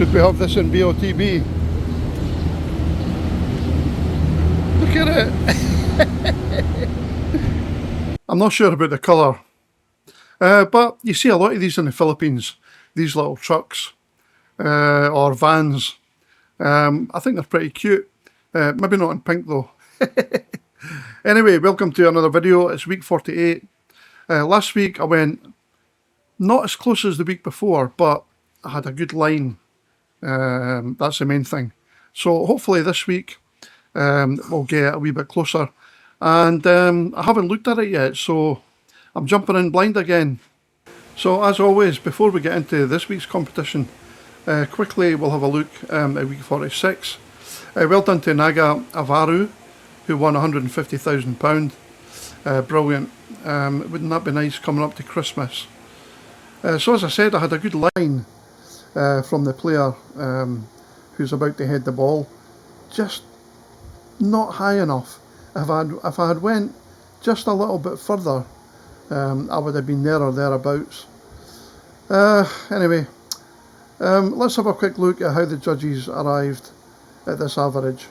Should we have this in BOTB? Look at it. I'm not sure about the colour, but you see a lot of these in the Philippines, these little trucks or vans. I think they're pretty cute. Maybe not in pink though. Anyway, welcome to another video. It's week 48. Last week I went not as close as the week before, but I had a good line. That's the main thing. So hopefully this week we'll get a wee bit closer. And I haven't looked at it yet, so I'm jumping in blind again. So as always, before we get into this week's competition, quickly we'll have a look at week 46. Well done to Naga Avaru, who won £150,000. Brilliant. Wouldn't that be nice coming up to Christmas? So as I said, I had a good line from the player who's about to head the ball. Just not high enough. If I had went just a little bit further, I would have been there or thereabouts. Anyway, let's have a quick look at how the judges arrived at this average.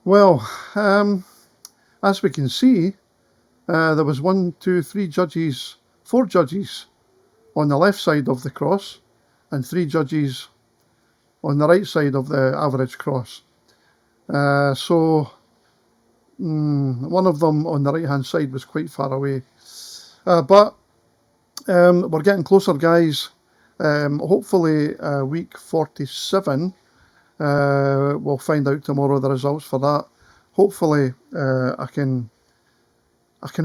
Well, as we can see, there was 4 judges on the left side of the cross and 3 judges on the right side of the average cross. So one of them on the right hand side was quite far away. But we're getting closer, guys. Hopefully week 47, we'll find out tomorrow the results for that. Hopefully I can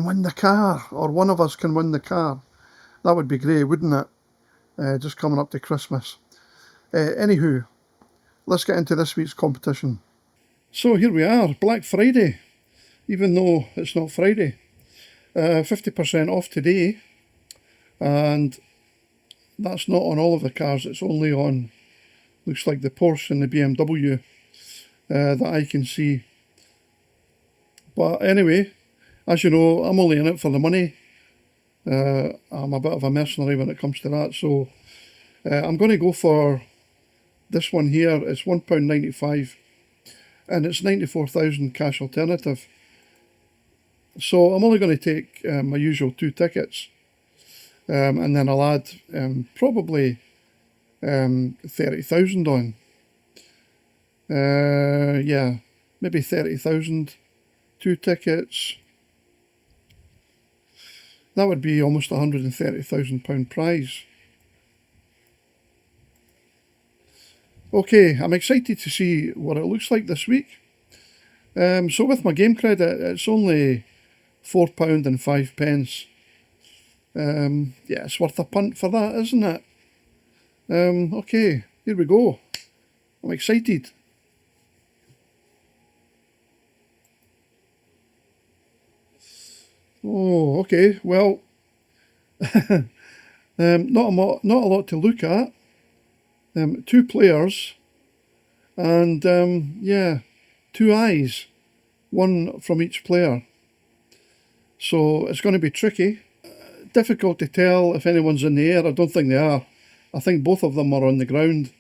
win the car, or one of us can win the car. That would be great, wouldn't it? Just coming up to Christmas. Anywho, let's get into this week's competition. So here we are, Black Friday, even though it's not Friday. 50% off today, and that's not on all of the cars, it's only on, looks like the Porsche and the BMW that I can see. But anyway, as you know, I'm only in it for the money. I'm a bit of a mercenary when it comes to that, so I'm going to go for this one here. It's £1.95 and it's 94,000 cash alternative. So I'm only going to take my usual 2 tickets, and then I'll add probably 30,000 on. Yeah, maybe 30,000, 2 tickets. That would be almost £130,000 prize. Okay, I'm excited to see what it looks like this week. So with my game credit, it's only £4.05. Yeah, it's worth a punt for that, isn't it? Okay, here we go. I'm excited. Oh, okay, well, not a lot to look at. 2 players, and yeah, 2 eyes, 1 from each player. So it's going to be tricky. Difficult to tell if anyone's in the air. I don't think they are. I think both of them are on the ground.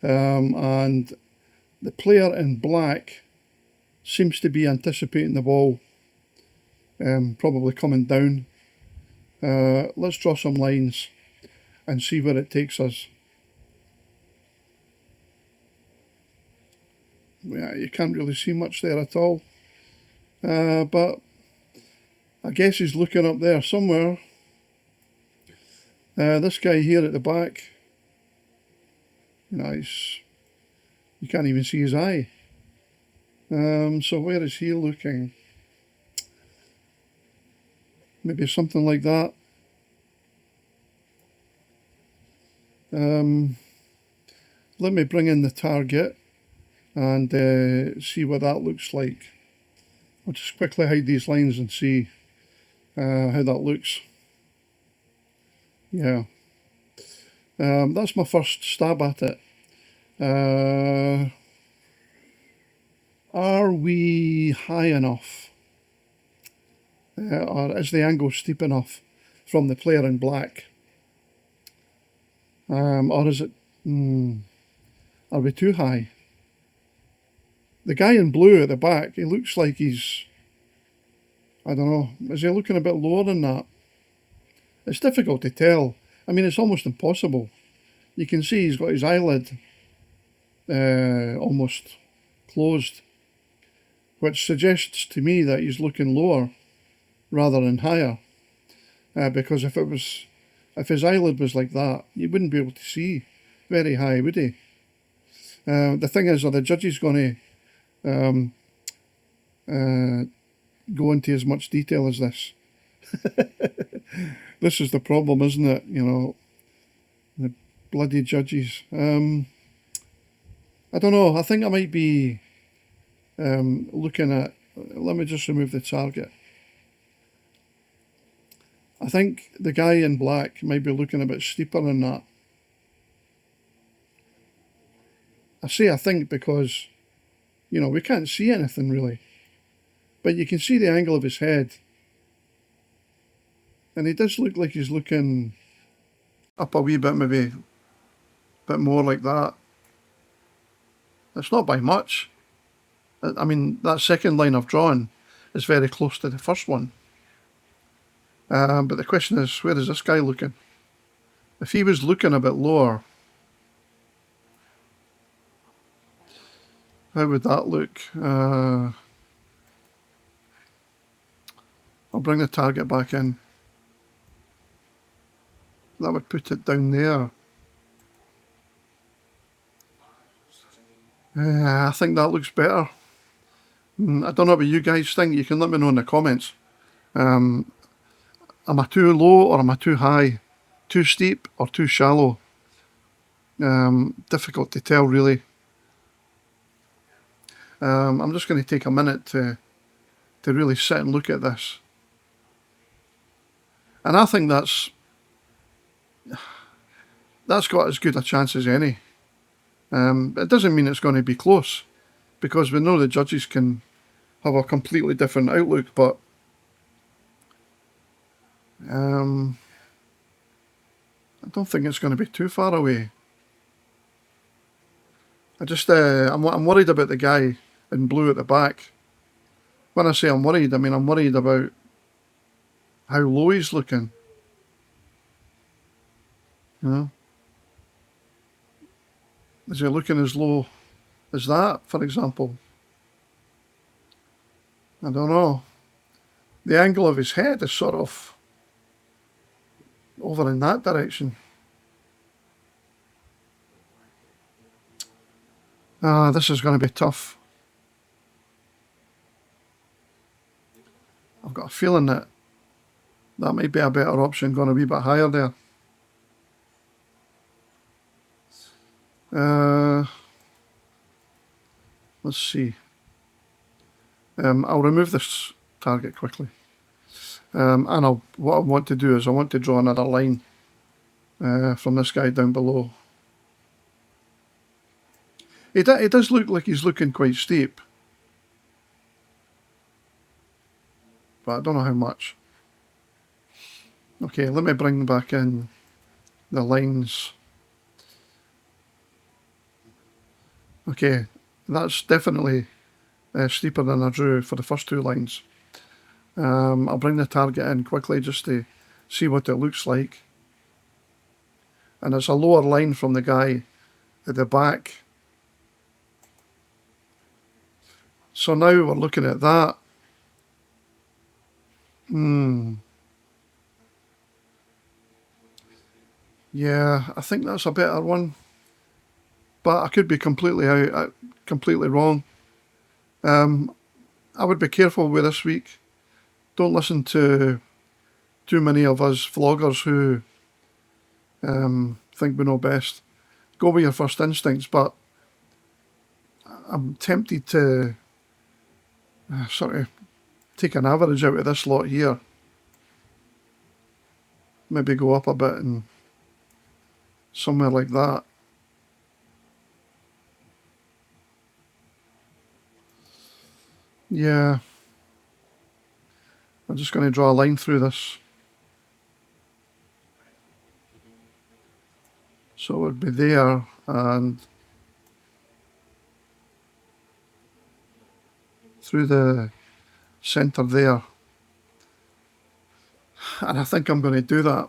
And the player in black seems to be anticipating the ball, probably coming down. Let's draw some lines and see where it takes us. Yeah, you can't really see much there at all. But I guess he's looking up there somewhere. This guy here at the back, nice. You can't even see his eye. So where is he looking? Maybe something like that. Let me bring in the target and see what that looks like. I'll just quickly hide these lines and see how that looks. Yeah, that's my first stab at it. Are we high enough? Or is the angle steep enough from the player in black? Or is it... Are we too high? The guy in blue at the back, he looks like he's, I don't know, is he looking a bit lower than that? It's difficult to tell. I mean, it's almost impossible. You can see he's got his eyelid almost closed, which suggests to me that he's looking lower rather than higher. Because if his eyelid was like that, you wouldn't be able to see very high, would he? The thing is, are the judges going to go into as much detail as this? This is the problem, isn't it? You know, the bloody judges. I don't know. I think I might be looking at... Let me just remove the target. I think the guy in black might be looking a bit steeper than that. I say I think because, you know, we can't see anything really. But you can see the angle of his head. And he does look like he's looking up a wee bit, maybe a bit more like that. It's not by much. I mean, that second line I've drawn is very close to the first one. But the question is, where is this guy looking? If he was looking a bit lower, how would that look? I'll bring the target back in. That would put it down there. I think that looks better. I don't know what you guys think. You can let me know in the comments. Am I too low or am I too high? Too steep or too shallow? Difficult to tell really. I'm just going to take a minute to really sit and look at this. And I think that's got as good a chance as any. It doesn't mean it's going to be close, because we know the judges can have a completely different outlook, but I don't think it's going to be too far away. I'm worried about the guy in blue at the back. When I say I'm worried, I mean I'm worried about how low he's looking. You know? Is he looking as low as that, for example? I don't know. The angle of his head is sort of over in that direction. This is going to be tough. I've got a feeling that might be a better option, going a wee bit higher there. Let's see. I'll remove this target quickly. And what I want to do is I want to draw another line from this guy down below. It does look like he's looking quite steep, but I don't know how much. Okay, let me bring back in the lines. Okay, that's definitely steeper than I drew for the first two lines. I'll bring the target in quickly just to see what it looks like. And it's a lower line from the guy at the back. So now we're looking at that. Yeah, I think that's a better one. But I could be completely wrong. I would be careful with this week. Don't listen to too many of us vloggers who think we know best. Go with your first instincts, but I'm tempted to sort of take an average out of this lot here. Maybe go up a bit and somewhere like that. Yeah. I'm just going to draw a line through this. So it would be there, and through the centre there. And I think I'm going to do that.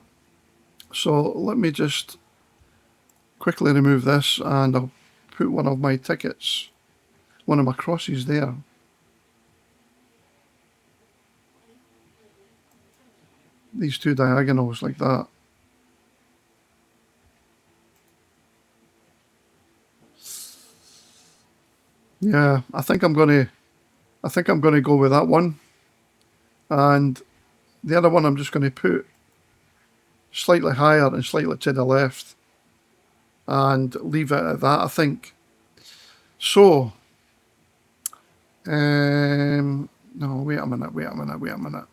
So let me just quickly remove this, and I'll put one of my tickets, one of my crosses there. These two diagonals like that. Yeah, I think I'm gonna go with that one. And the other one I'm just going to put slightly higher and slightly to the left and leave it at that, I think. So, no, wait a minute.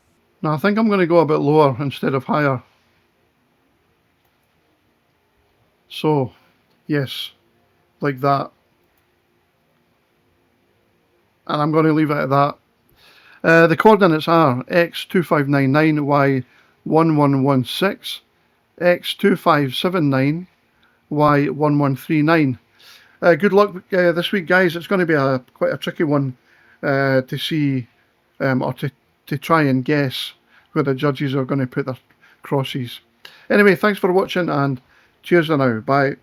No, I think I'm going to go a bit lower instead of higher. So, yes, like that. And I'm going to leave it at that. The coordinates are x2599, y1116, x2579, y1139. Good luck this week, guys. It's going to be quite a tricky one to see or to try and guess where the judges are going to put their crosses. Anyway, thanks for watching, and cheers for now. Bye.